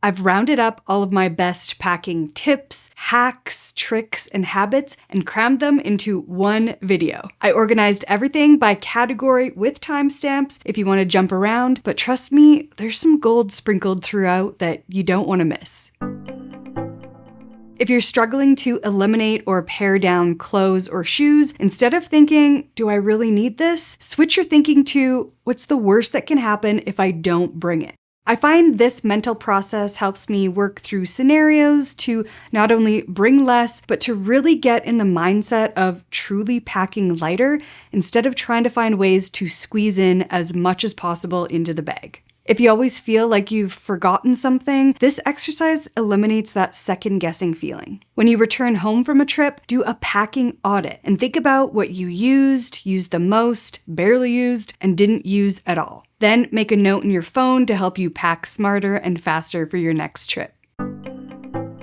I've rounded up all of my best packing tips, hacks, tricks, and habits and crammed them into one video. I organized everything by category with timestamps if you want to jump around, but trust me, there's some gold sprinkled throughout that you don't want to miss. If you're struggling to eliminate or pare down clothes or shoes, instead of thinking, do I really need this? Switch your thinking to, what's the worst that can happen if I don't bring it? I find this mental process helps me work through scenarios to not only bring less, but to really get in the mindset of truly packing lighter instead of trying to find ways to squeeze in as much as possible into the bag. If you always feel like you've forgotten something, this exercise eliminates that second-guessing feeling. When you return home from a trip, do a packing audit and think about what you used the most, barely used, and didn't use at all. Then make a note in your phone to help you pack smarter and faster for your next trip.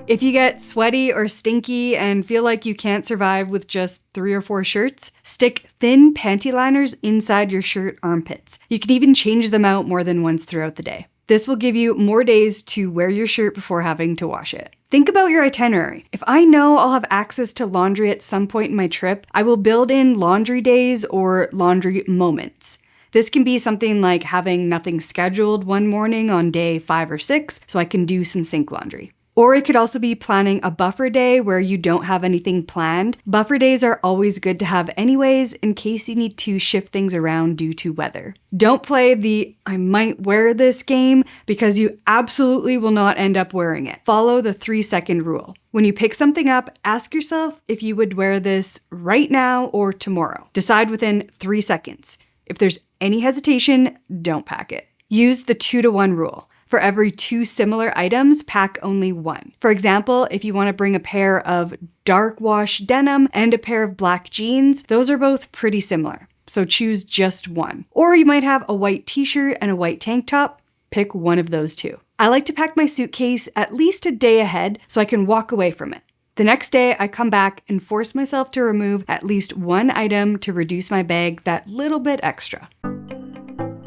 If you get sweaty or stinky and feel like you can't survive with just 3 or 4 shirts, stick thin panty liners inside your shirt armpits. You can even change them out more than once throughout the day. This will give you more days to wear your shirt before having to wash it. Think about your itinerary. If I know I'll have access to laundry at some point in my trip, I will build in laundry days or laundry moments. This can be something like having nothing scheduled one morning on day 5 or 6 so I can do some sink laundry. Or it could also be planning a buffer day where you don't have anything planned. Buffer days are always good to have anyways in case you need to shift things around due to weather. Don't play the I might wear this game because you absolutely will not end up wearing it. Follow the 3-second rule. When you pick something up, ask yourself if you would wear this right now or tomorrow. Decide within 3 seconds. If there's any hesitation, don't pack it. Use the 2-to-1 rule. For every 2 similar items, pack only 1. For example, if you want to bring a pair of dark wash denim and a pair of black jeans, those are both pretty similar, so choose just one. Or you might have a white t-shirt and a white tank top, pick one of those 2. I like to pack my suitcase at least a day ahead so I can walk away from it. The next day, I come back and force myself to remove at least one item to reduce my bag that little bit extra.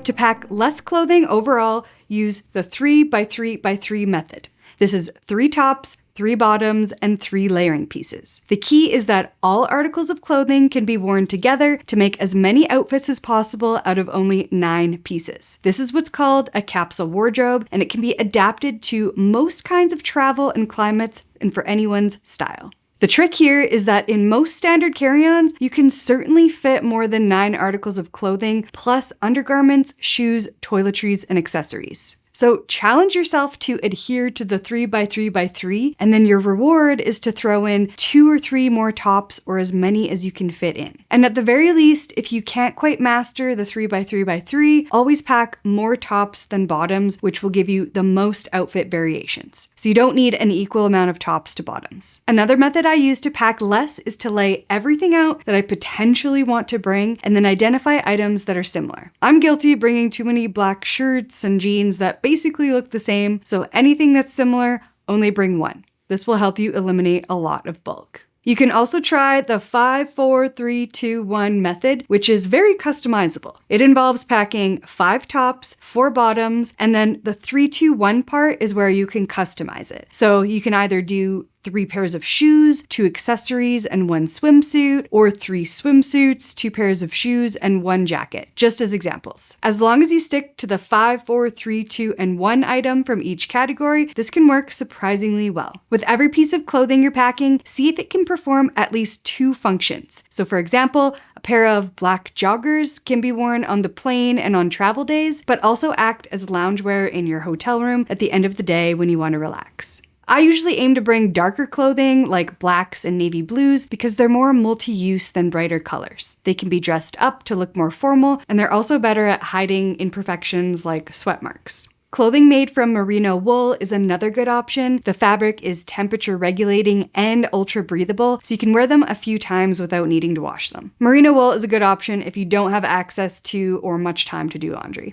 To pack less clothing overall, use the 3x3x3 method. This is 3 tops, 3 bottoms, and 3 layering pieces. The key is that all articles of clothing can be worn together to make as many outfits as possible out of only 9 pieces. This is what's called a capsule wardrobe, and it can be adapted to most kinds of travel and climates and for anyone's style. The trick here is that in most standard carry-ons, you can certainly fit more than 9 articles of clothing, plus undergarments, shoes, toiletries, and accessories. So challenge yourself to adhere to the 3x3x3, and then your reward is to throw in 2 or 3 more tops or as many as you can fit in. And at the very least, if you can't quite master the 3x3x3, always pack more tops than bottoms, which will give you the most outfit variations. So you don't need an equal amount of tops to bottoms. Another method I use to pack less is to lay everything out that I potentially want to bring and then identify items that are similar. I'm guilty of bringing too many black shirts and jeans that basically look the same, so anything that's similar, only bring 1. This will help you eliminate a lot of bulk. You can also try the 5-4-3-2-1 method, which is very customizable. It involves packing 5 tops, 4 bottoms, and then the 3-2-1 part is where you can customize it. So you can either do 3 pairs of shoes, 2 accessories, and 1 swimsuit, or 3 swimsuits, 2 pairs of shoes, and 1 jacket, just as examples. As long as you stick to the 5, 4, 3, 2, and 1 item from each category, this can work surprisingly well. With every piece of clothing you're packing, see if it can perform at least 2 functions. So for example, a pair of black joggers can be worn on the plane and on travel days, but also act as loungewear in your hotel room at the end of the day when you want to relax. I usually aim to bring darker clothing like blacks and navy blues because they're more multi-use than brighter colors. They can be dressed up to look more formal, and they're also better at hiding imperfections like sweat marks. Clothing made from merino wool is another good option. The fabric is temperature regulating and ultra breathable, so you can wear them a few times without needing to wash them. Merino wool is a good option if you don't have access to or much time to do laundry.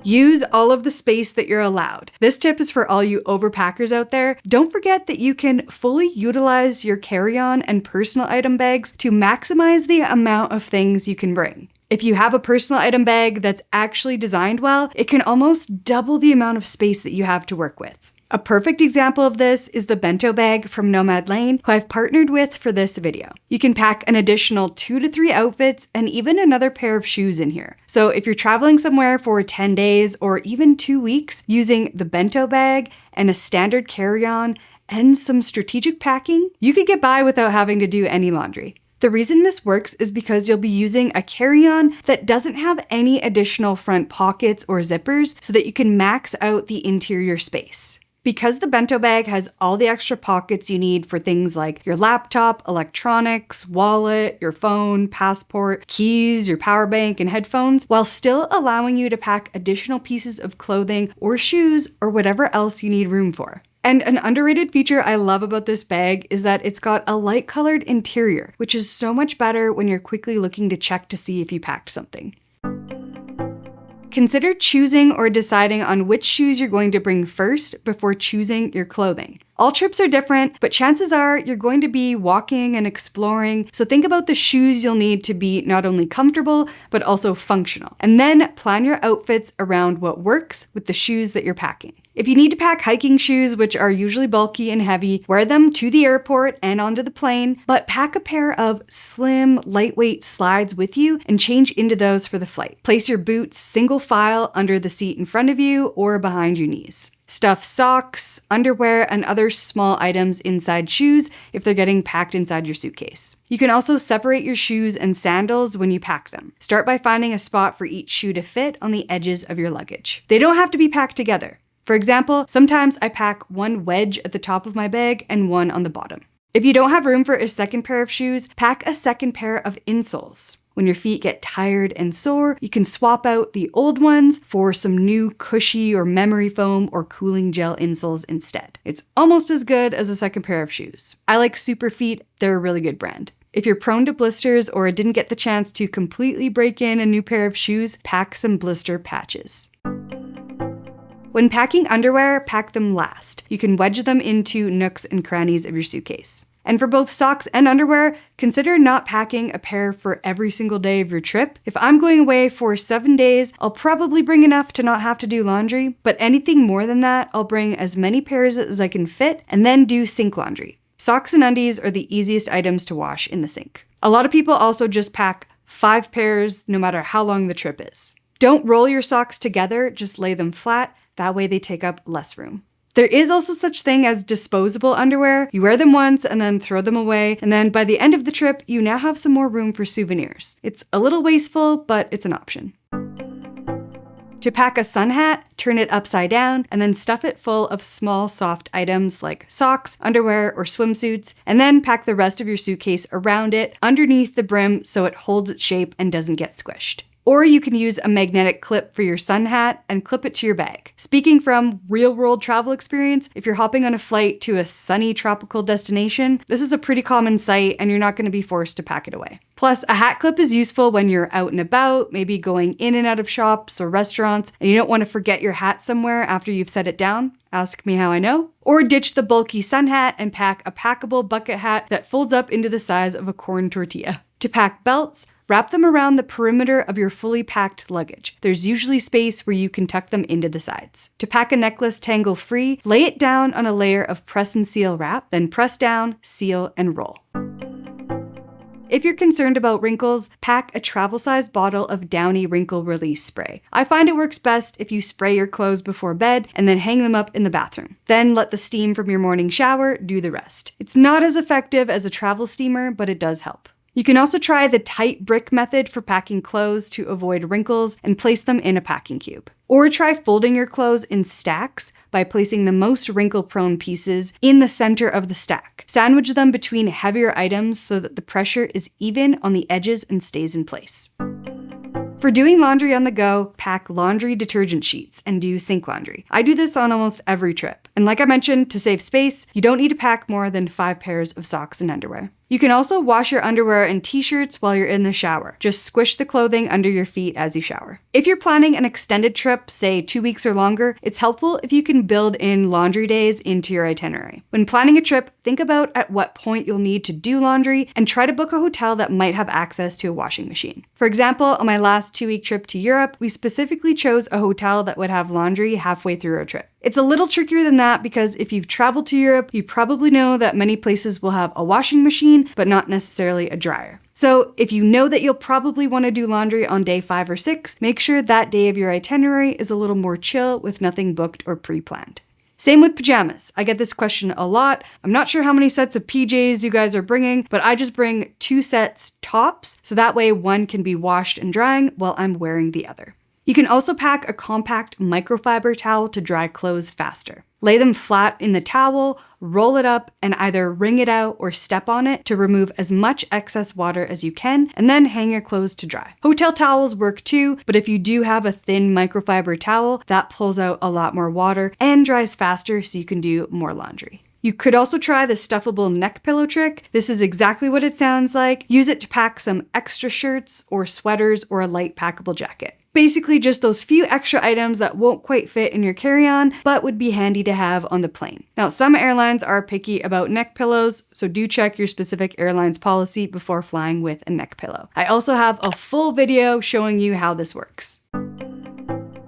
Use all of the space that you're allowed. This tip is for all you overpackers out there. Don't forget that you can fully utilize your carry-on and personal item bags to maximize the amount of things you can bring. If you have a personal item bag that's actually designed well, it can almost double the amount of space that you have to work with. A perfect example of this is the bento bag from Nomad Lane, who I've partnered with for this video. You can pack an additional 2 to 3 outfits and even another pair of shoes in here. So if you're traveling somewhere for 10 days or even 2 weeks, using the bento bag and a standard carry-on and some strategic packing, you could get by without having to do any laundry. The reason this works is because you'll be using a carry-on that doesn't have any additional front pockets or zippers so that you can max out the interior space. Because the bento bag has all the extra pockets you need for things like your laptop, electronics, wallet, your phone, passport, keys, your power bank, and headphones, while still allowing you to pack additional pieces of clothing or shoes or whatever else you need room for. And an underrated feature I love about this bag is that it's got a light colored interior, which is so much better when you're quickly looking to check to see if you packed something. Consider choosing or deciding on which shoes you're going to bring first before choosing your clothing. All trips are different, but chances are you're going to be walking and exploring, so think about the shoes you'll need to be not only comfortable, but also functional. And then plan your outfits around what works with the shoes that you're packing. If you need to pack hiking shoes, which are usually bulky and heavy, wear them to the airport and onto the plane, but pack a pair of slim, lightweight slides with you and change into those for the flight. Place your boots single file under the seat in front of you or behind your knees. Stuff socks, underwear, and other small items inside shoes if they're getting packed inside your suitcase. You can also separate your shoes and sandals when you pack them. Start by finding a spot for each shoe to fit on the edges of your luggage. They don't have to be packed together. For example, sometimes I pack one wedge at the top of my bag and one on the bottom. If you don't have room for a second pair of shoes, pack a second pair of insoles. When your feet get tired and sore, you can swap out the old ones for some new cushy or memory foam or cooling gel insoles instead. It's almost as good as a second pair of shoes. I like Superfeet, they're a really good brand. If you're prone to blisters or didn't get the chance to completely break in a new pair of shoes, pack some blister patches. When packing underwear, pack them last. You can wedge them into nooks and crannies of your suitcase. And for both socks and underwear, consider not packing a pair for every single day of your trip. If I'm going away for 7 days, I'll probably bring enough to not have to do laundry, but anything more than that, I'll bring as many pairs as I can fit and then do sink laundry. Socks and undies are the easiest items to wash in the sink. A lot of people also just pack 5 pairs no matter how long the trip is. Don't roll your socks together, just lay them flat, that way they take up less room. There is also such thing as disposable underwear. You wear them once and then throw them away, and then by the end of the trip, you now have some more room for souvenirs. It's a little wasteful, but it's an option. To pack a sun hat, turn it upside down, and then stuff it full of small, soft items like socks, underwear, or swimsuits, and then pack the rest of your suitcase around it, underneath the brim so it holds its shape and doesn't get squished. Or you can use a magnetic clip for your sun hat and clip it to your bag. Speaking from real-world travel experience, if you're hopping on a flight to a sunny tropical destination, this is a pretty common sight and you're not going to be forced to pack it away. Plus, a hat clip is useful when you're out and about, maybe going in and out of shops or restaurants, and you don't want to forget your hat somewhere after you've set it down. Ask me how I know. Or ditch the bulky sun hat and pack a packable bucket hat that folds up into the size of a corn tortilla. To pack belts, wrap them around the perimeter of your fully packed luggage. There's usually space where you can tuck them into the sides. To pack a necklace tangle-free, lay it down on a layer of press and seal wrap, then press down, seal, and roll. If you're concerned about wrinkles, pack a travel-sized bottle of Downy Wrinkle Release Spray. I find it works best if you spray your clothes before bed and then hang them up in the bathroom. Then let the steam from your morning shower do the rest. It's not as effective as a travel steamer, but it does help. You can also try the tight brick method for packing clothes to avoid wrinkles and place them in a packing cube. Or try folding your clothes in stacks by placing the most wrinkle-prone pieces in the center of the stack. Sandwich them between heavier items so that the pressure is even on the edges and stays in place. For doing laundry on the go, pack laundry detergent sheets and do sink laundry. I do this on almost every trip. And like I mentioned, to save space, you don't need to pack more than 5 pairs of socks and underwear. You can also wash your underwear and t-shirts while you're in the shower. Just squish the clothing under your feet as you shower. If you're planning an extended trip, say 2 weeks or longer, it's helpful if you can build in laundry days into your itinerary. When planning a trip, think about at what point you'll need to do laundry and try to book a hotel that might have access to a washing machine. For example, on my last 2-week trip to Europe, we specifically chose a hotel that would have laundry halfway through our trip. It's a little trickier than that because if you've traveled to Europe, you probably know that many places will have a washing machine, but not necessarily a dryer. So if you know that you'll probably want to do laundry on day 5 or 6, make sure that day of your itinerary is a little more chill with nothing booked or pre-planned. Same with pajamas. I get this question a lot. I'm not sure how many sets of PJs you guys are bringing, but I just bring 2 sets tops, so that way one can be washed and drying while I'm wearing the other. You can also pack a compact microfiber towel to dry clothes faster. Lay them flat in the towel, roll it up, and either wring it out or step on it to remove as much excess water as you can, and then hang your clothes to dry. Hotel towels work too, but if you do have a thin microfiber towel, that pulls out a lot more water and dries faster so you can do more laundry. You could also try the stuffable neck pillow trick. This is exactly what it sounds like. Use it to pack some extra shirts or sweaters or a light packable jacket. Basically just those few extra items that won't quite fit in your carry-on, but would be handy to have on the plane. Now, some airlines are picky about neck pillows, so do check your specific airline's policy before flying with a neck pillow. I also have a full video showing you how this works.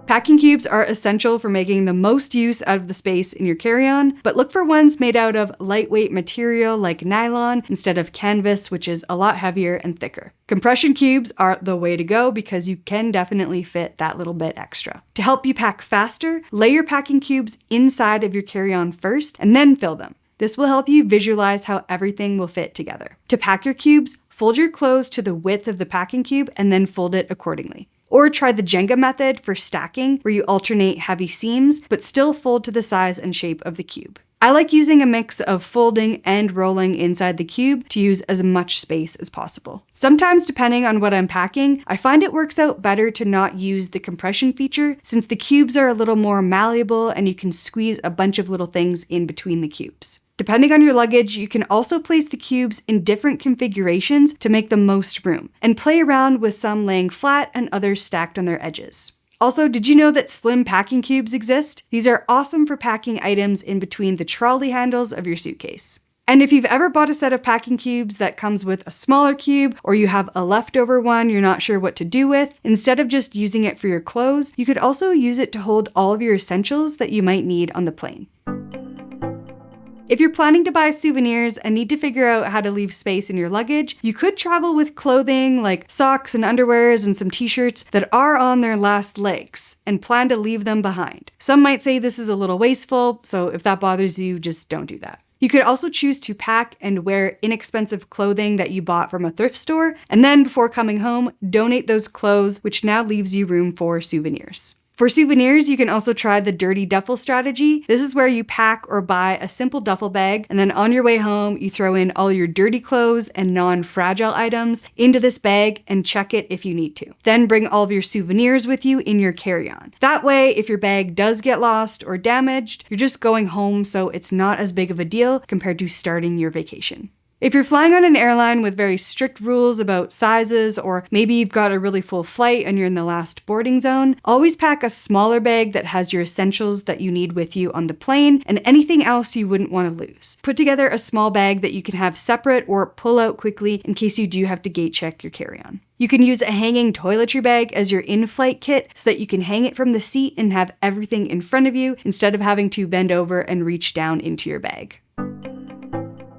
Packing cubes are essential for making the most use out of the space in your carry-on, but look for ones made out of lightweight material like nylon instead of canvas, which is a lot heavier and thicker. Compression cubes are the way to go because you can definitely fit that little bit extra. To help you pack faster, lay your packing cubes inside of your carry-on first and then fill them. This will help you visualize how everything will fit together. To pack your cubes, fold your clothes to the width of the packing cube and then fold it accordingly. Or try the Jenga method for stacking, where you alternate heavy seams, but still fold to the size and shape of the cube. I like using a mix of folding and rolling inside the cube to use as much space as possible. Sometimes, depending on what I'm packing, I find it works out better to not use the compression feature, since the cubes are a little more malleable and you can squeeze a bunch of little things in between the cubes. Depending on your luggage, you can also place the cubes in different configurations to make the most room, and play around with some laying flat and others stacked on their edges. Also, did you know that slim packing cubes exist? These are awesome for packing items in between the trolley handles of your suitcase. And if you've ever bought a set of packing cubes that comes with a smaller cube, or you have a leftover one you're not sure what to do with, instead of just using it for your clothes, you could also use it to hold all of your essentials that you might need on the plane. If you're planning to buy souvenirs and need to figure out how to leave space in your luggage, you could travel with clothing like socks and underwears and some t-shirts that are on their last legs and plan to leave them behind. Some might say this is a little wasteful, so if that bothers you, just don't do that. You could also choose to pack and wear inexpensive clothing that you bought from a thrift store, and then before coming home, donate those clothes, which now leaves you room for souvenirs. For souvenirs, you can also try the dirty duffel strategy. This is where you pack or buy a simple duffel bag, and then on your way home, you throw in all your dirty clothes and non-fragile items into this bag and check it if you need to. Then bring all of your souvenirs with you in your carry-on. That way, if your bag does get lost or damaged, you're just going home, so it's not as big of a deal compared to starting your vacation. If you're flying on an airline with very strict rules about sizes, or maybe you've got a really full flight and you're in the last boarding zone, always pack a smaller bag that has your essentials that you need with you on the plane and anything else you wouldn't want to lose. Put together a small bag that you can have separate or pull out quickly in case you do have to gate check your carry-on. You can use a hanging toiletry bag as your in-flight kit so that you can hang it from the seat and have everything in front of you instead of having to bend over and reach down into your bag.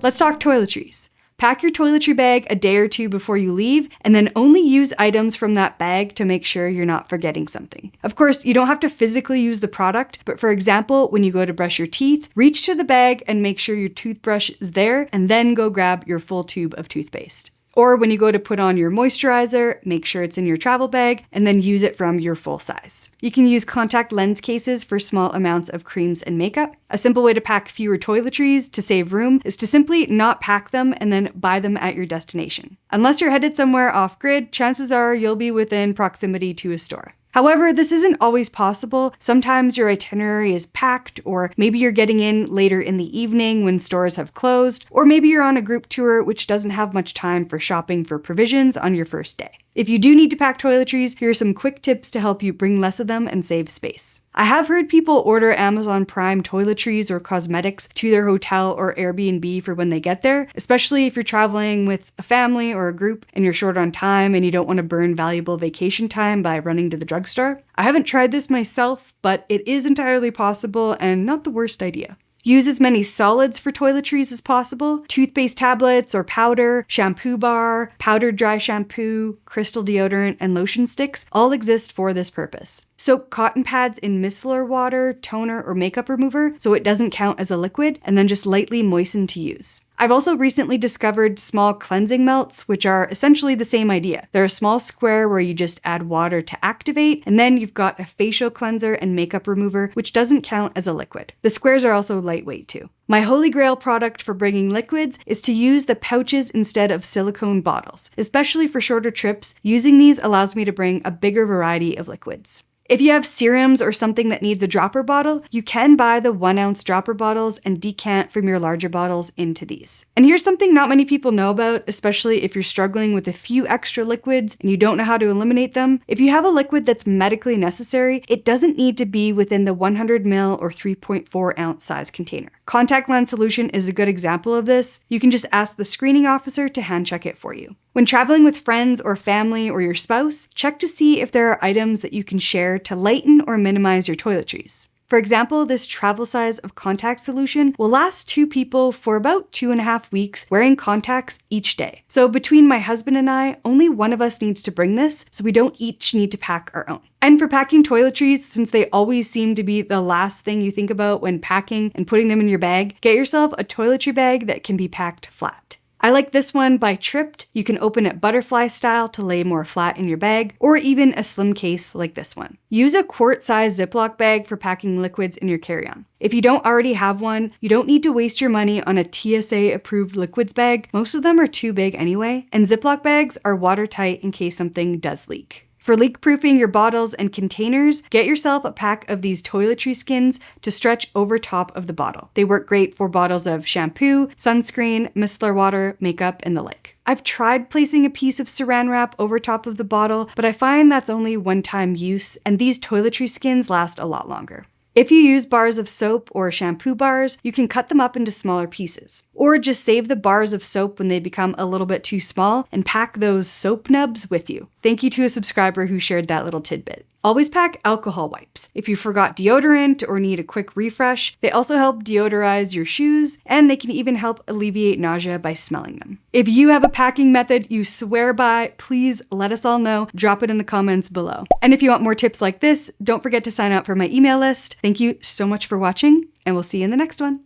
Let's talk toiletries. Pack your toiletry bag a day or two before you leave, and then only use items from that bag to make sure you're not forgetting something. Of course, you don't have to physically use the product, but for example, when you go to brush your teeth, reach to the bag and make sure your toothbrush is there, and then go grab your full tube of toothpaste. Or when you go to put on your moisturizer, make sure it's in your travel bag and then use it from your full size. You can use contact lens cases for small amounts of creams and makeup. A simple way to pack fewer toiletries to save room is to simply not pack them and then buy them at your destination. Unless you're headed somewhere off-grid, chances are you'll be within proximity to a store. However, this isn't always possible. Sometimes your itinerary is packed, or maybe you're getting in later in the evening when stores have closed, or maybe you're on a group tour which doesn't have much time for shopping for provisions on your first day. If you do need to pack toiletries, here are some quick tips to help you bring less of them and save space. I have heard people order Amazon Prime toiletries or cosmetics to their hotel or Airbnb for when they get there, especially if you're traveling with a family or a group and you're short on time and you don't want to burn valuable vacation time by running to the drugstore. I haven't tried this myself, but it is entirely possible and not the worst idea. Use as many solids for toiletries as possible. Toothpaste tablets or powder, shampoo bar, powdered dry shampoo, crystal deodorant, and lotion sticks all exist for this purpose. Soak cotton pads in micellar water, toner, or makeup remover so it doesn't count as a liquid, and then just lightly moisten to use. I've also recently discovered small cleansing melts, which are essentially the same idea. They're a small square where you just add water to activate, and then you've got a facial cleanser and makeup remover, which doesn't count as a liquid. The squares are also lightweight too. My holy grail product for bringing liquids is to use the pouches instead of silicone bottles. Especially for shorter trips, using these allows me to bring a bigger variety of liquids. If you have serums or something that needs a dropper bottle, you can buy the 1-ounce dropper bottles and decant from your larger bottles into these. And here's something not many people know about, especially if you're struggling with a few extra liquids and you don't know how to eliminate them. If you have a liquid that's medically necessary, it doesn't need to be within the 100ml or 3.4 ounce size container. Contact lens solution is a good example of this. You can just ask the screening officer to hand check it for you. When traveling with friends or family or your spouse, check to see if there are items that you can share to lighten or minimize your toiletries. For example, this travel size of contact solution will last 2 people for about 2.5 weeks wearing contacts each day. So between my husband and I, only one of us needs to bring this, so we don't each need to pack our own. And for packing toiletries, since they always seem to be the last thing you think about when packing and putting them in your bag, get yourself a toiletry bag that can be packed flat. I like this one by Tripped. You can open it butterfly style to lay more flat in your bag, or even a slim case like this one. Use a quart-sized Ziploc bag for packing liquids in your carry-on. If you don't already have one, you don't need to waste your money on a TSA-approved liquids bag. Most of them are too big anyway, and Ziploc bags are watertight in case something does leak. For leak-proofing your bottles and containers, get yourself a pack of these toiletry skins to stretch over top of the bottle. They work great for bottles of shampoo, sunscreen, micellar water, makeup, and the like. I've tried placing a piece of saran wrap over top of the bottle, but I find that's only one-time use, and these toiletry skins last a lot longer. If you use bars of soap or shampoo bars, you can cut them up into smaller pieces. Or just save the bars of soap when they become a little bit too small and pack those soap nubs with you. Thank you to a subscriber who shared that little tidbit. Always pack alcohol wipes. If you forgot deodorant or need a quick refresh, they also help deodorize your shoes, and they can even help alleviate nausea by smelling them. If you have a packing method you swear by, please let us all know. Drop it in the comments below. And if you want more tips like this, don't forget to sign up for my email list. Thank you so much for watching, and we'll see you in the next one.